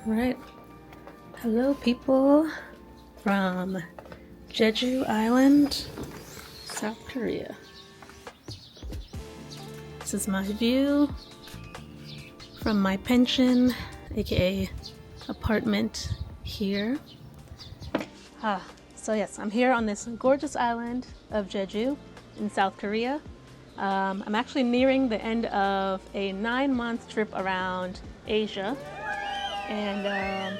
Right. Hello, people from Jeju Island, South Korea. This is my view from my pension, aka apartment here. So yes, I'm here on this gorgeous island of Jeju in South Korea. I'm actually nearing the end of a 9-month trip around Asia. And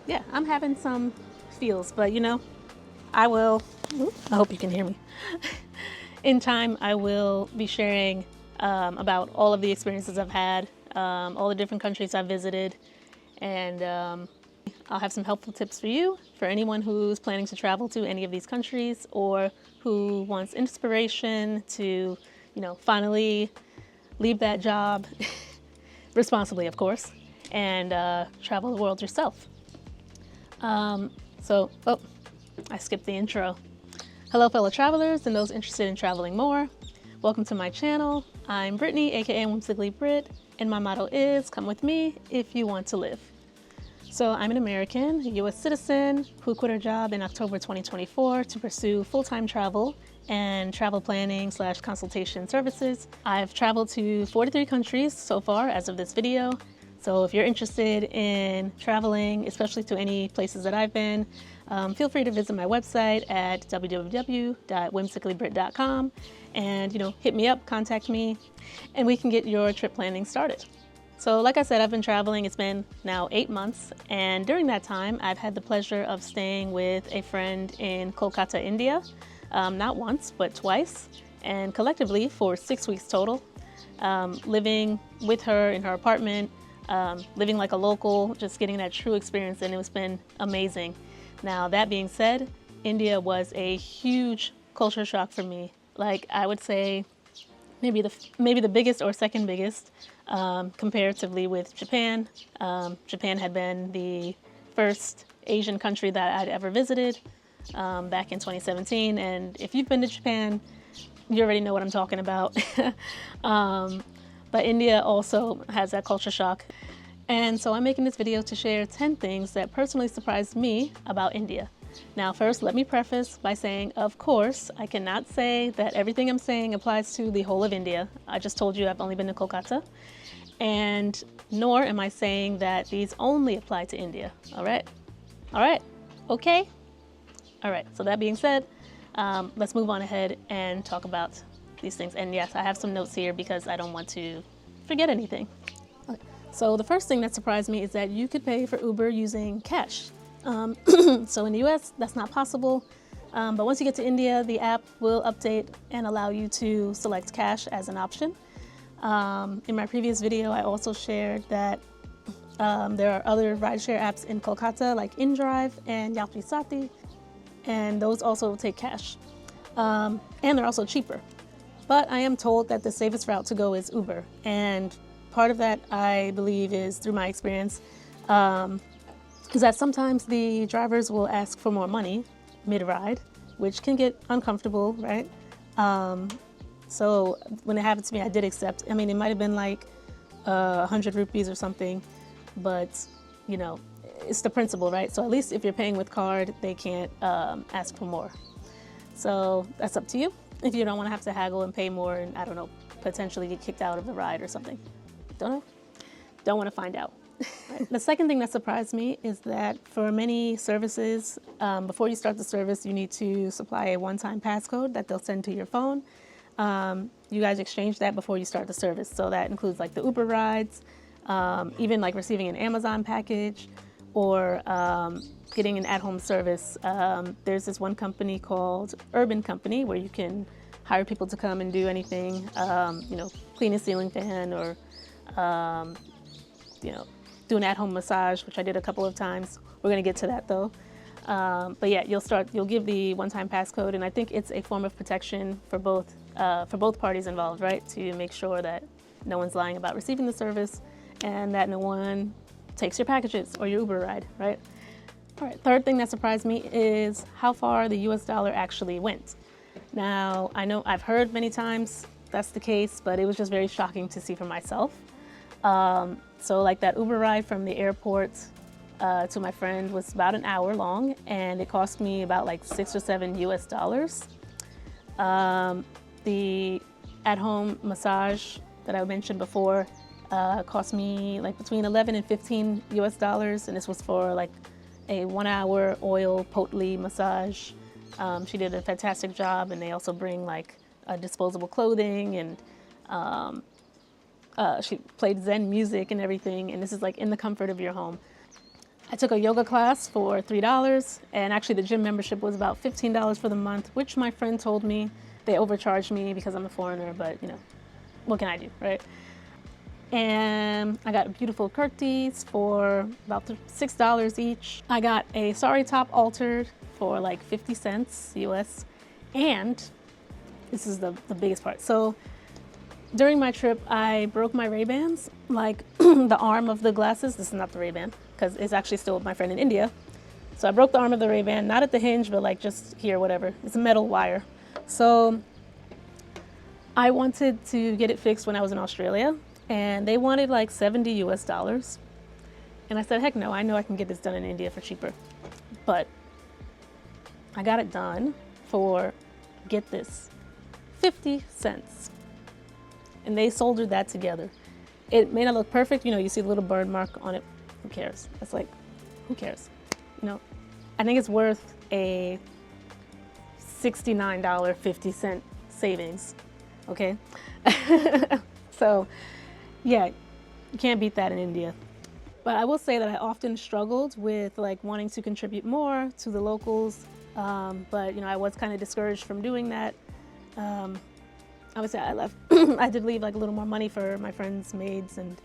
yeah, I'm having some feels, but I hope you can hear me. In time, I will be sharing about all of the experiences I've had, all the different countries I've visited, and I'll have some helpful tips for you, for anyone who's planning to travel to any of these countries or who wants inspiration to, finally leave that job, responsibly, of course, and travel the world yourself. I skipped the intro. Hello, fellow travelers and those interested in traveling more. Welcome to my channel. I'm Brittany, aka Whimsically Britt, and my motto is, come with me if you want to live. So I'm an American, a U.S. citizen who quit her job in October 2024 to pursue full-time travel and travel planning / consultation services. I've traveled to 43 countries so far as of this video. So if you're interested in traveling, especially to any places that I've been, feel free to visit my website at www.whimsicallybritt.com and hit me up, contact me, and we can get your trip planning started. So like I said, I've been traveling. It's been now 8 months, and during that time, I've had the pleasure of staying with a friend in Kolkata, India, not once, but twice, and collectively for 6 weeks total, living with her in her apartment, living like a local, just getting that true experience, and it's been amazing. Now, that being said, India was a huge culture shock for me. Like, I would say maybe the biggest or second biggest, comparatively with Japan. Japan had been the first Asian country that I'd ever visited back in 2017, and if you've been to Japan, you already know what I'm talking about. But India also has that culture shock. And so I'm making this video to share 10 things that personally surprised me about India. Now, first, let me preface by saying, of course, I cannot say that everything I'm saying applies to the whole of India. I just told you I've only been to Kolkata. And nor am I saying that these only apply to India. All right? Okay? All right, so that being said, let's move on ahead and talk about these things. And yes, I have some notes here because I don't want to forget anything. Okay. So the first thing that surprised me is that you could pay for Uber using cash. So in the US, that's not possible. But once you get to India, the app will update and allow you to select cash as an option. In my previous video, I also shared that there are other rideshare apps in Kolkata like InDrive and Whimsically, and those also take cash. And they're also cheaper. But I am told that the safest route to go is Uber. And part of that, I believe, is through my experience, is that sometimes the drivers will ask for more money mid-ride, which can get uncomfortable, right? So when it happened to me, I did accept. I mean, it might have been like 100 rupees or something, but it's the principle, right? So at least if you're paying with card, they can't ask for more. So that's up to you. If you don't want to have to haggle and pay more and, I don't know, potentially get kicked out of the ride or something. Don't know. Don't want to find out. The second thing that surprised me is that for many services, before you start the service, you need to supply a one-time passcode that they'll send to your phone. You guys exchange that before you start the service. So that includes like the Uber rides, even like receiving an Amazon package, or getting an at-home service. There's this one company called Urban Company where you can hire people to come and do anything, clean a ceiling fan or, do an at-home massage, which I did a couple of times. We're gonna get to that though. But yeah, you'll give the one-time passcode, and I think it's a form of protection for both parties involved, right? To make sure that no one's lying about receiving the service and that no one takes your packages or your Uber ride, right? All right, third thing that surprised me is how far the US dollar actually went. Now, I know I've heard many times that's the case, but it was just very shocking to see for myself. So like that Uber ride from the airport to my friend was about an hour long, and it cost me about like $6 or $7 US. The at-home massage that I mentioned before cost me like between 11 and 15 US, and this was for like a 1 hour oil potli massage. She did a fantastic job, and they also bring like disposable clothing, and she played Zen music and everything, and this is like in the comfort of your home. I took a yoga class for $3, and actually the gym membership was about $15 for the month, which my friend told me they overcharged me because I'm a foreigner, but you know, what can I do, right? And I got beautiful kurtis for about $6 each. I got a sari top altered for like 50 cents US, and this is the biggest part. So during my trip, I broke my Ray-Bans, like the arm of the glasses. This is not the Ray-Ban, because it's actually still with my friend in India. So I broke the arm of the Ray-Ban, not at the hinge, but like just here, whatever. It's a metal wire. So I wanted to get it fixed when I was in Australia, and they wanted like $70 US. And I said, heck no, I know I can get this done in India for cheaper. But I got it done for, get this, 50 cents. And they soldered that together. It may not look perfect, you know, you see the little burn mark on it. Who cares? It's like, who cares? You know, I think it's worth a $69.50 savings, okay? So, yeah, you can't beat that in India. But I will say that I often struggled with like wanting to contribute more to the locals, but you know, I was kind of discouraged from doing that. Obviously, I did leave like a little more money for my friends' maids, and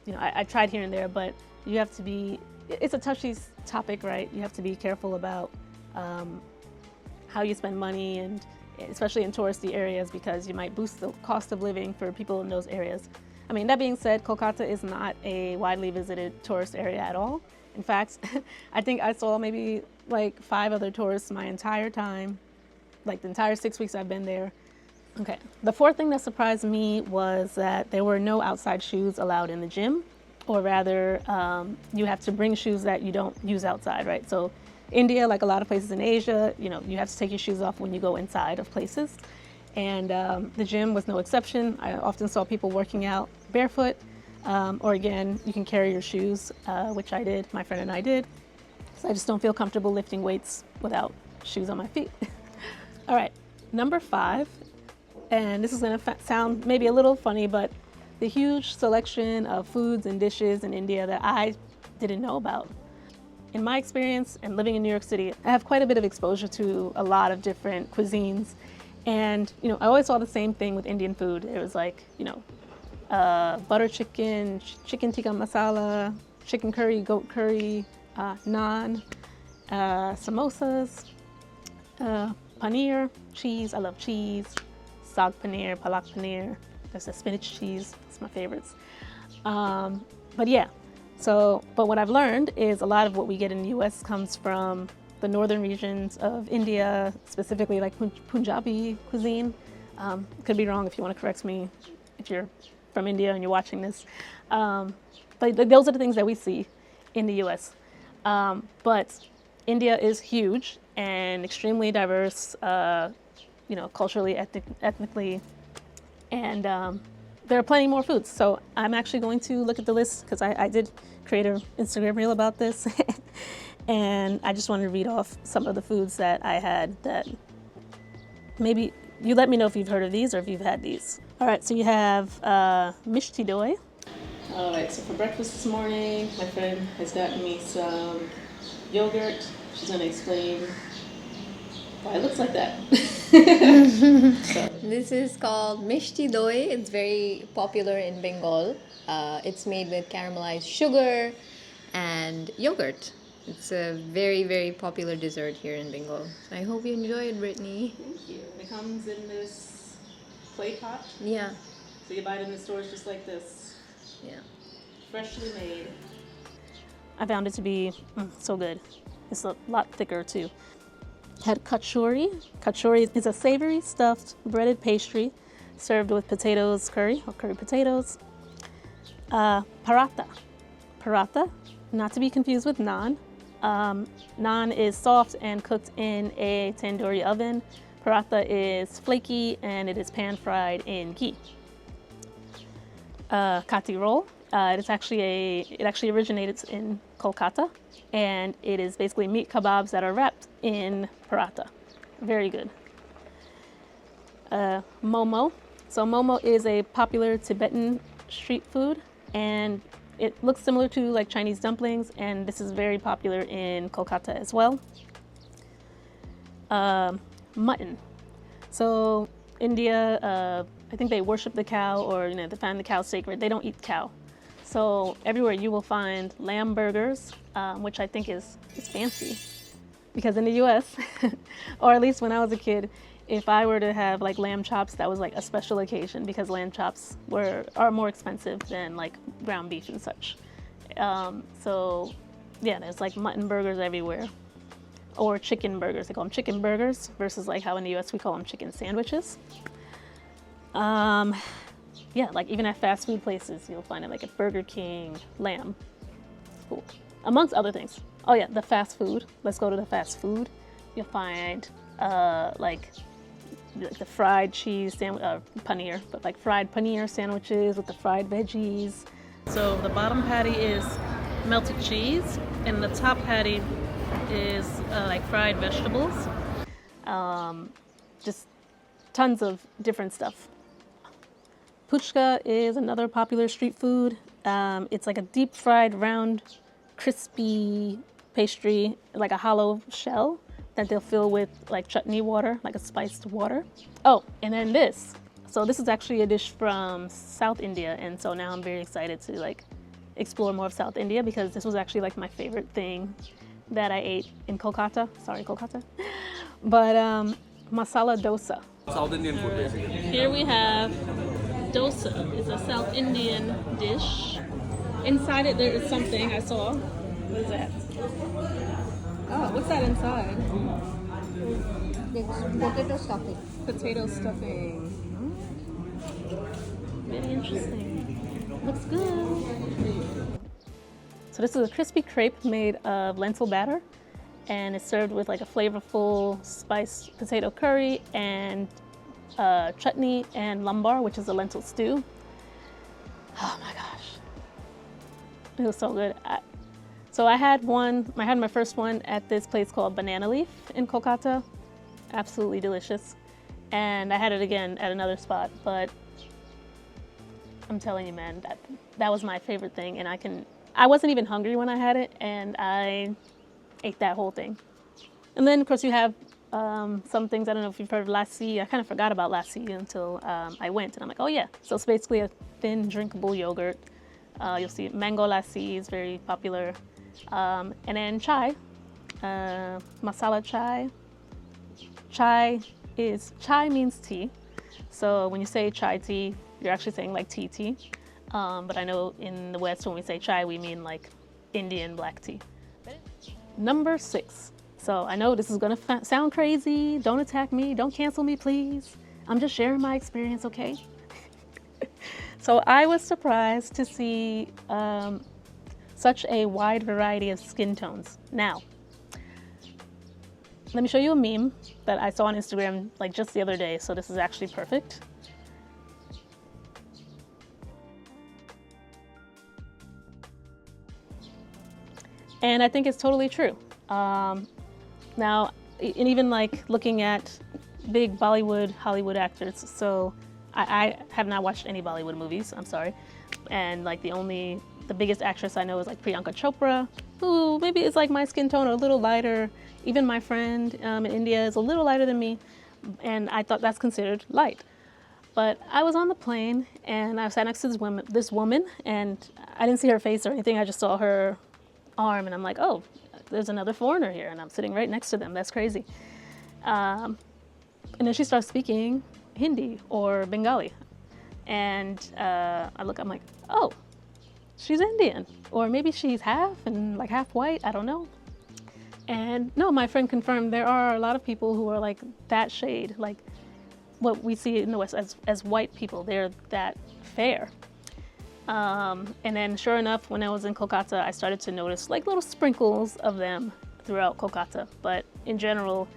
you know, I tried here and there, but you have to be, it's a touchy topic, right? You have to be careful about how you spend money, and especially in touristy areas, because you might boost the cost of living for people in those areas. I mean, that being said, Kolkata is not a widely visited tourist area at all. In fact, I think I saw maybe like 5 other tourists my entire time, like the entire 6 weeks I've been there. Okay, the fourth thing that surprised me was that there were no outside shoes allowed in the gym, or rather, you have to bring shoes that you don't use outside, right? So India, like a lot of places in Asia, you know, you have to take your shoes off when you go inside of places. And the gym was no exception. I often saw people working out barefoot, or again, you can carry your shoes, which I did, my friend and I did. So I just don't feel comfortable lifting weights without shoes on my feet. All right, number 5, and this is gonna sound maybe a little funny, but the huge selection of foods and dishes in India that I didn't know about. In my experience and living in New York City, I have quite a bit of exposure to a lot of different cuisines. And, you know, I always saw the same thing with Indian food. It was like, you know, butter chicken, chicken tikka masala, chicken curry, goat curry, naan, samosas, paneer, cheese. I love cheese. Saag paneer, palak paneer. There's a spinach cheese. It's my favorites. But yeah, but what I've learned is a lot of what we get in the US comes from the northern regions of India, specifically like Punjabi cuisine. Could be wrong if you want to correct me if you're from India and you're watching this. But those are the things that we see in the US. But India is huge and extremely diverse, you know, culturally, ethnically, and there are plenty more foods. So I'm actually going to look at the list, because I did create an Instagram reel about this. And I just wanted to read off some of the foods that I had that maybe you let me know if you've heard of these or if you've had these. All right, so you have mishti doi. All right, so for breakfast this morning, my friend has gotten me some yogurt. She's going to explain why it looks like that. This is called mishti doi. It's very popular in Bengal. It's made with caramelized sugar and yogurt. It's a very, very popular dessert here in Bengal. So I hope you enjoy it, Brittany. Thank you. It comes in this clay pot. Yeah. So you buy it in the stores just like this. Yeah. Freshly made. I found it to be so good. It's a lot thicker too. Had kachori. Kachori is a savory stuffed breaded pastry served with potatoes curry or curry potatoes. Paratha. Paratha, not to be confused with naan. Naan is soft and cooked in a tandoori oven. Paratha is flaky and it is pan-fried in ghee. Kati roll. It actually originated in Kolkata, and it is basically meat kebabs that are wrapped in paratha. Very good. Momo. So momo is a popular Tibetan street food, and it looks similar to like Chinese dumplings, and this is very popular in Kolkata as well. Mutton. So India, I think they worship the cow, or they find the cow sacred. They don't eat cow. So everywhere you will find lamb burgers, which I think is fancy. Because in the US, or at least when I was a kid, if I were to have like lamb chops, that was like a special occasion because lamb chops are more expensive than like ground beef and such. So yeah, there's like mutton burgers everywhere. Or chicken burgers. They call them chicken burgers versus like how in the US we call them chicken sandwiches. Yeah, like even at fast food places, you'll find it like at Burger King, lamb. Cool. Amongst other things. Oh yeah, the fast food. Let's go to the fast food. You'll find like the fried cheese paneer, but like fried paneer sandwiches with the fried veggies. So the bottom patty is melted cheese, and the top patty is like fried vegetables. Just tons of different stuff. Puchka is another popular street food. It's like a deep fried, round, crispy pastry, like a hollow shell that they'll fill with like chutney water, like a spiced water. Oh, and then this. So this is actually a dish from South India, and so now I'm very excited to like explore more of South India because this was actually like my favorite thing that I ate in Kolkata. Sorry, Kolkata. But masala dosa. South Indian food basically. Here we have dosa. It's a South Indian dish. Inside it there is something I saw. What is that? Oh, what's that inside? It's potato stuffing. Potato stuffing. Very interesting. Looks good. So this is a crispy crepe made of lentil batter, and it's served with like a flavorful spiced potato curry and chutney and lumbar, which is a lentil stew. Oh my gosh, it was so good. So I had my first one at this place called Banana Leaf in Kolkata. Absolutely delicious. And I had it again at another spot, but I'm telling you, man, that was my favorite thing, and I wasn't even hungry when I had it, and I ate that whole thing. And then, of course, you have some things. I don't know if you've heard of lassi. I kind of forgot about lassi until I went, and I'm like, oh yeah. So it's basically a thin, drinkable yogurt. You'll see mango lassi is very popular. And then chai, masala chai. Chai means tea. So when you say chai tea, you're actually saying like tea. But I know in the West, when we say chai, we mean like Indian black tea. Number 6. So I know this is gonna sound crazy. Don't attack me. Don't cancel me, please. I'm just sharing my experience, okay? So I was surprised to see such a wide variety of skin tones. Now, let me show you a meme that I saw on Instagram like just the other day. So this is actually perfect. And I think it's totally true. Now, and even like looking at big Bollywood, Hollywood actors. So I have not watched any Bollywood movies, I'm sorry. And like the biggest actress I know is like Priyanka Chopra, who maybe is like my skin tone or a little lighter. Even my friend in India is a little lighter than me. And I thought that's considered light. But I was on the plane and I sat next to this woman, and I didn't see her face or anything. I just saw her arm, and I'm like, oh, there's another foreigner here, and I'm sitting right next to them. That's crazy. And then she starts speaking Hindi or Bengali, and I'm like, oh, she's Indian, or maybe she's half and like half white. I don't know. And no, my friend confirmed there are a lot of people who are like that shade, like what we see in the West as white people. They're that fair. And then sure enough, when I was in Kolkata, I started to notice like little sprinkles of them throughout Kolkata. But in general,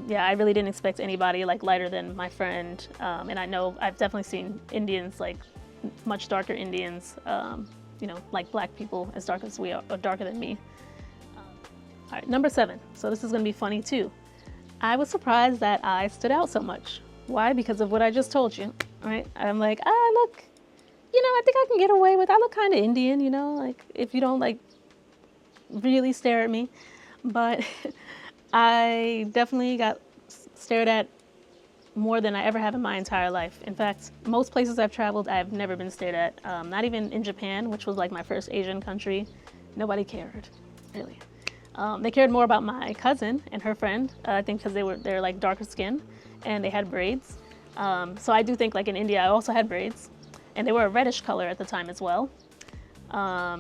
yeah, I really didn't expect anybody like lighter than my friend. And I know I've definitely seen Indians, like much darker Indians, you know, like black people as dark as we are, or darker than me. All right, number 7. So this is gonna be funny too. I was surprised that I stood out so much. Why? Because of what I just told you, right? I'm like, look, you know, I think I can get away with, I look kind of Indian, you know, like if you don't like really stare at me. But I definitely got stared at more than I ever have in my entire life. In fact, most places I've traveled, I've never been stared at. Not even in Japan, which was like my first Asian country. Nobody cared, really. They cared more about my cousin and her friend, I think because they're like darker skin and they had braids. So I do think like in India, I also had braids and they were a reddish color at the time as well.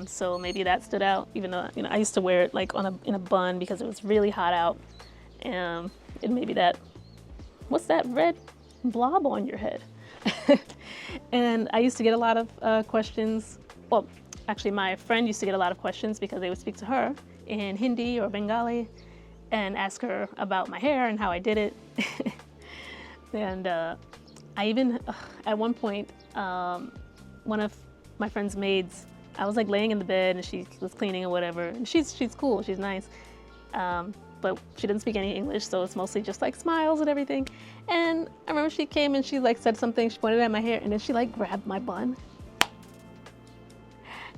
So maybe that stood out, even though, you know, I used to wear it like in a bun because it was really hot out. And maybe that, what's that red blob on your head? And I used to get a lot of questions. Well, actually my friend used to get a lot of questions because they would speak to her in Hindi or Bengali and ask her about my hair and how I did it. And I even, at one point, one of my friend's maids, I was like laying in the bed and she was cleaning or whatever. And she's cool, she's nice. But she didn't speak any English, so it's mostly just like smiles and everything. And I remember she came and she like said something, she pointed at my hair and then she like grabbed my bun.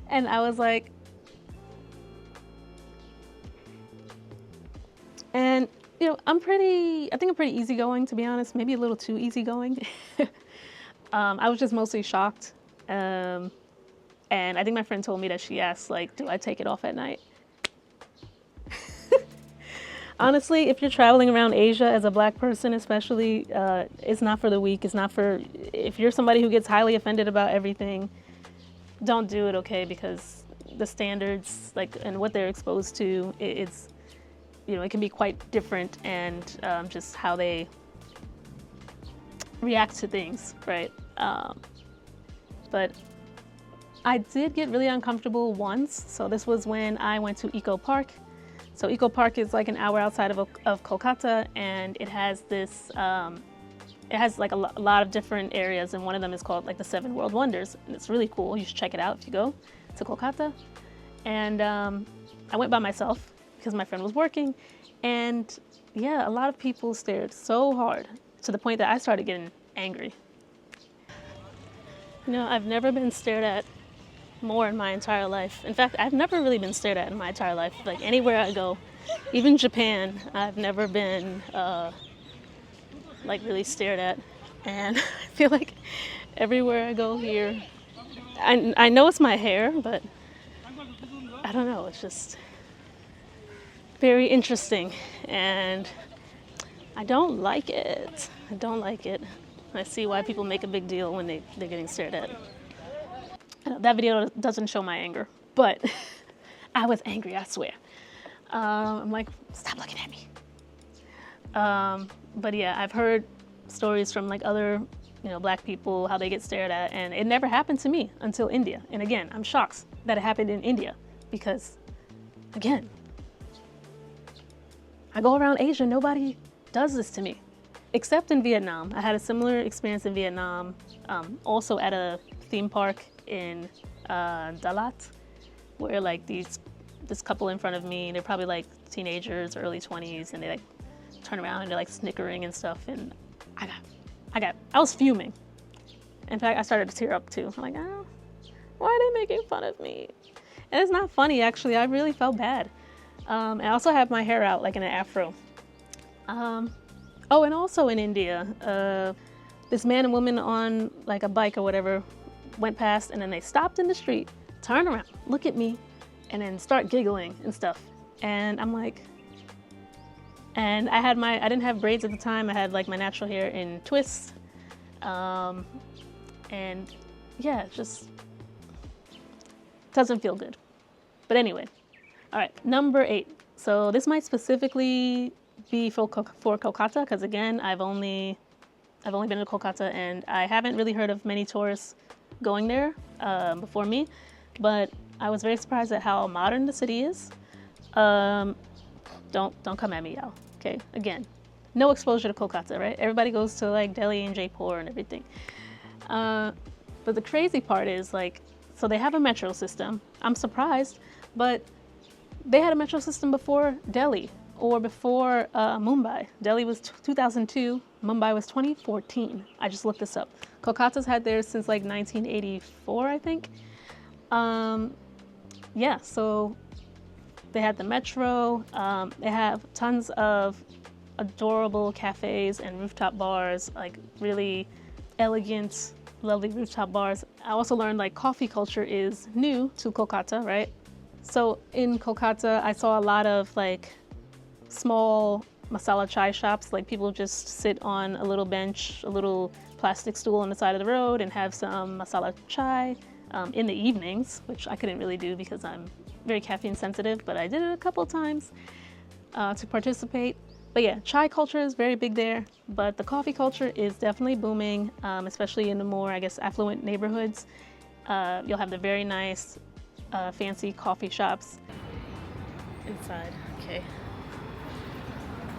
And I was like, and you know, I think I'm pretty easygoing, to be honest, maybe a little too easygoing. I was just mostly shocked. And I think my friend told me that she asked like, do I take it off at night? Honestly, if you're traveling around Asia as a black person, especially, it's not for the weak. It's not for, if you're somebody who gets highly offended about everything, don't do it, okay? Because the standards, like, and what they're exposed to, it's, you know, it can be quite different, and just how they react to things, right? But I did get really uncomfortable once. So this was when I went to Eco Park. So Eco Park is like an hour outside of Kolkata, and it has this, it has like a lot of different areas, and one of them is called like the 7 World Wonders, and it's really cool. You should check it out if you go to Kolkata. And I went by myself because my friend was working, and yeah, a lot of people stared so hard to the point that I started getting angry. You know, I've never been stared at more in my entire life. In fact, I've never really been stared at in my entire life. Like anywhere I go, even Japan, I've never been like really stared at. And I feel like everywhere I go here, I know it's my hair, but I don't know, it's just very interesting. And I don't like it. I don't like it. I see why people make a big deal when they're getting stared at. That video doesn't show my anger, but I was angry, I swear. I'm like, stop looking at me. But yeah, I've heard stories from like other, you know, black people, how they get stared at, and it never happened to me until India. And again, I'm shocked that it happened in India because, again, I go around Asia, nobody does this to me, except in Vietnam. I had a similar experience in Vietnam, also at a theme park in Dalat, where like this couple in front of me, they're probably like teenagers, early 20s, and they like turn around and they're like snickering and stuff, and I was fuming. In fact, I started to tear up too. I'm like, oh, why are they making fun of me? And it's not funny, actually. I really felt bad. I also have my hair out like in an afro. Oh, and also in India, this man and woman on like a bike or whatever went past, and then they stopped in the street, turn around, look at me, and then start giggling and stuff. And I'm like, and I didn't have braids at the time. I had like my natural hair in twists. And yeah, it just doesn't feel good. But anyway, all right, number 8. So this might specifically be for Kolkata, because again, I've only been to Kolkata, and I haven't really heard of many tourists going there before me, but I was very surprised at how modern the city is. Don't come at me, y'all. Okay, again, no exposure to Kolkata, right? Everybody goes to like Delhi and Jaipur and everything. But the crazy part is like, so they have a metro system. I'm surprised, but they had a metro system before Delhi or before Mumbai. Delhi was 2002, Mumbai was 2014. I just looked this up. Kolkata's had theirs since like 1984, I think. Yeah, so they had the metro. They have tons of adorable cafes and rooftop bars, like really elegant, lovely rooftop bars. I also learned like coffee culture is new to Kolkata, right? So in Kolkata, I saw a lot of like small masala chai shops, like people just sit on a little bench, a little plastic stool on the side of the road and have some masala chai in the evenings, which I couldn't really do because I'm very caffeine sensitive, but I did it a couple of times to participate. But yeah, chai culture is very big there, but the coffee culture is definitely booming, especially in the more, I guess, affluent neighborhoods. You'll have the very nice, fancy coffee shops. Inside, okay.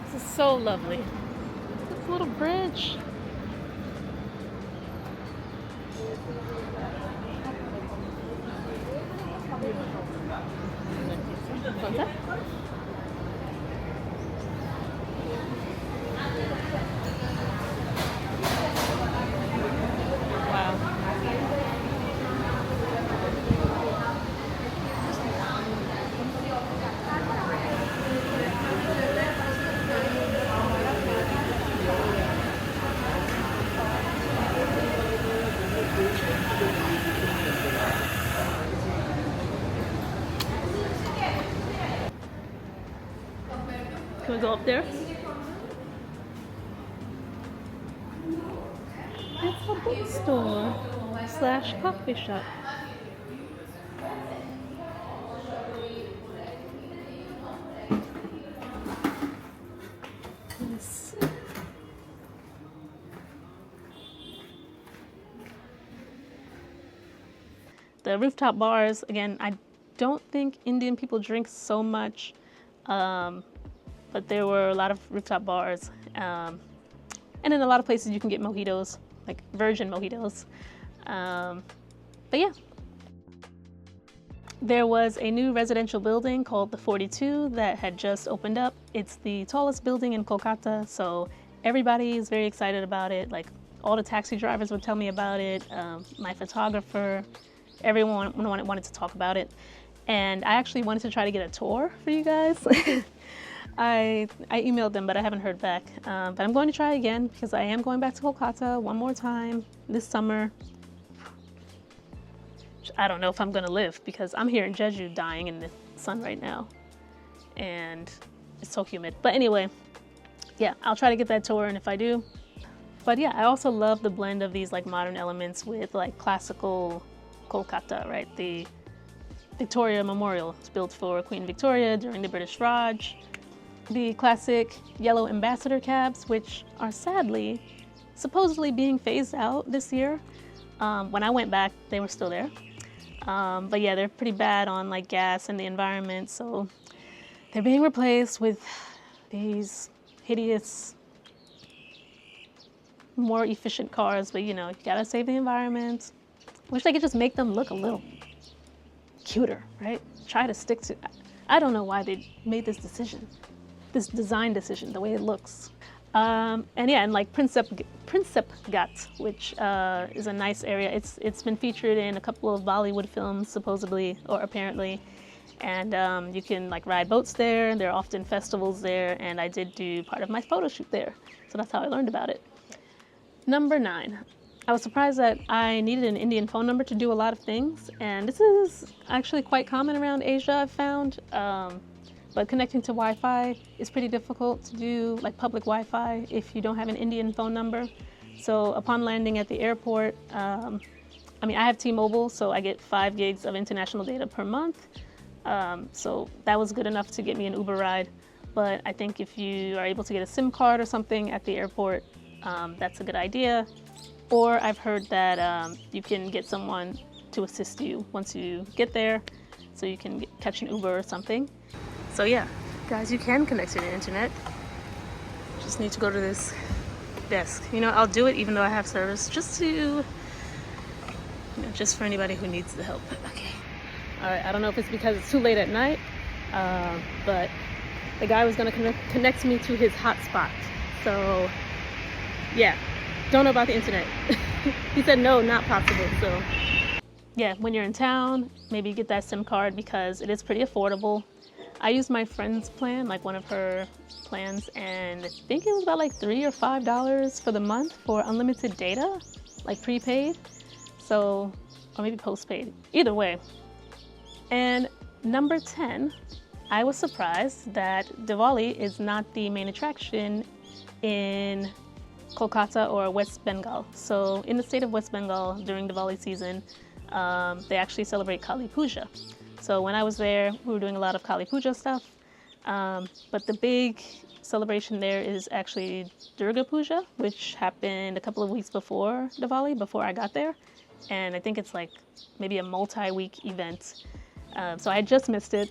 This is so lovely. This little bridge. What's that? Can we go up there? It's a bookstore slash coffee shop. Yes. The rooftop bars, again, I don't think Indian people drink so much, but there were a lot of rooftop bars. And in a lot of places you can get mojitos, like virgin mojitos. But yeah. There was a new residential building called the 42 that had just opened up. It's the tallest building in Kolkata, so everybody is very excited about it. Like all the taxi drivers would tell me about it, my photographer, everyone wanted to talk about it. And I actually wanted to try to get a tour for you guys. I emailed them, but I haven't heard back. But I'm going to try again because I am going back to Kolkata one more time this summer. I don't know if I'm gonna live because I'm here in Jeju dying in the sun right now. And it's so humid. But anyway, yeah, I'll try to get that tour, and if I do. But yeah, I also love the blend of these like modern elements with like classical Kolkata, right? The Victoria Memorial is built for Queen Victoria during the British Raj. The classic yellow ambassador cabs, which are sadly, supposedly being phased out this year. When I went back, they were still there. But yeah, they're pretty bad on like gas and the environment, so they're being replaced with these hideous, more efficient cars, but you know, you gotta save the environment. Wish they could just make them look a little cuter, right? Try to stick to, I don't know why they made this decision, this design decision, the way it looks. And yeah, and like Prinsepghat, which is a nice area. It's been featured in a couple of Bollywood films, supposedly or apparently. And you can like ride boats there. There are often festivals there, and I did do part of my photo shoot there. So that's how I learned about it. Number 9. I was surprised that I needed an Indian phone number to do a lot of things, and this is actually quite common around Asia, I've found. But connecting to Wi-Fi is pretty difficult to do, like public Wi-Fi, if you don't have an Indian phone number. So upon landing at the airport, I have T-Mobile, so I get 5 gigs of international data per month. So that was good enough to get me an Uber ride. But I think if you are able to get a SIM card or something at the airport, that's a good idea. Or I've heard that you can get someone to assist you once you get there, so you can catch an Uber or something. So yeah, guys, you can connect to the internet. Just need to go to this desk. You know, I'll do it even though I have service, just to, you know, just for anybody who needs the help. Okay. All right, I don't know if it's because it's too late at night, but the guy was gonna connect me to his hotspot. So yeah, don't know about the internet. He said no, not possible. So yeah, when you're in town, maybe get that SIM card because it is pretty affordable. I used my friend's plan, like one of her plans, and I think it was about like $3 or $5 for the month for unlimited data, like prepaid. So, or maybe postpaid, either way. And number 10, I was surprised that Diwali is not the main attraction in Kolkata or West Bengal. So in the state of West Bengal during Diwali season, they actually celebrate Kali Puja. So when I was there, we were doing a lot of Kali Puja stuff. But the big celebration there is actually Durga Puja, which happened a couple of weeks before Diwali, before I got there. And I think it's like maybe a multi-week event. So I just missed it,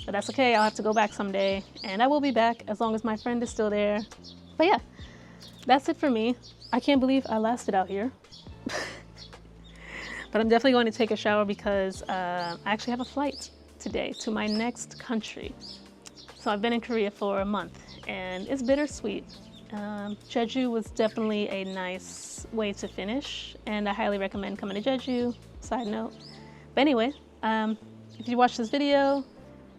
but that's okay. I'll have to go back someday, and I will be back as long as my friend is still there. But yeah, that's it for me. I can't believe I lasted out here. But I'm definitely going to take a shower because I actually have a flight today to my next country. So I've been in Korea for a month, and it's bittersweet. Jeju was definitely a nice way to finish, and I highly recommend coming to Jeju, side note. But anyway, if you watch this video,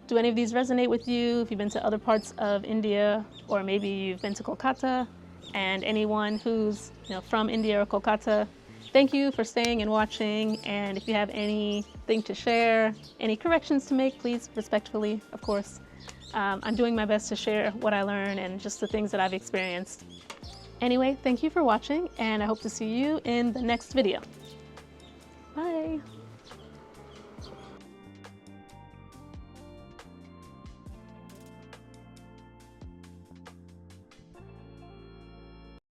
do any of these resonate with you? If you've been to other parts of India, or maybe you've been to Kolkata, and anyone who's from India or Kolkata, thank you for staying and watching. And if you have anything to share, any corrections to make, please, respectfully, of course. I'm doing my best to share what I learn and just the things that I've experienced. Anyway, thank you for watching, and I hope to see you in the next video.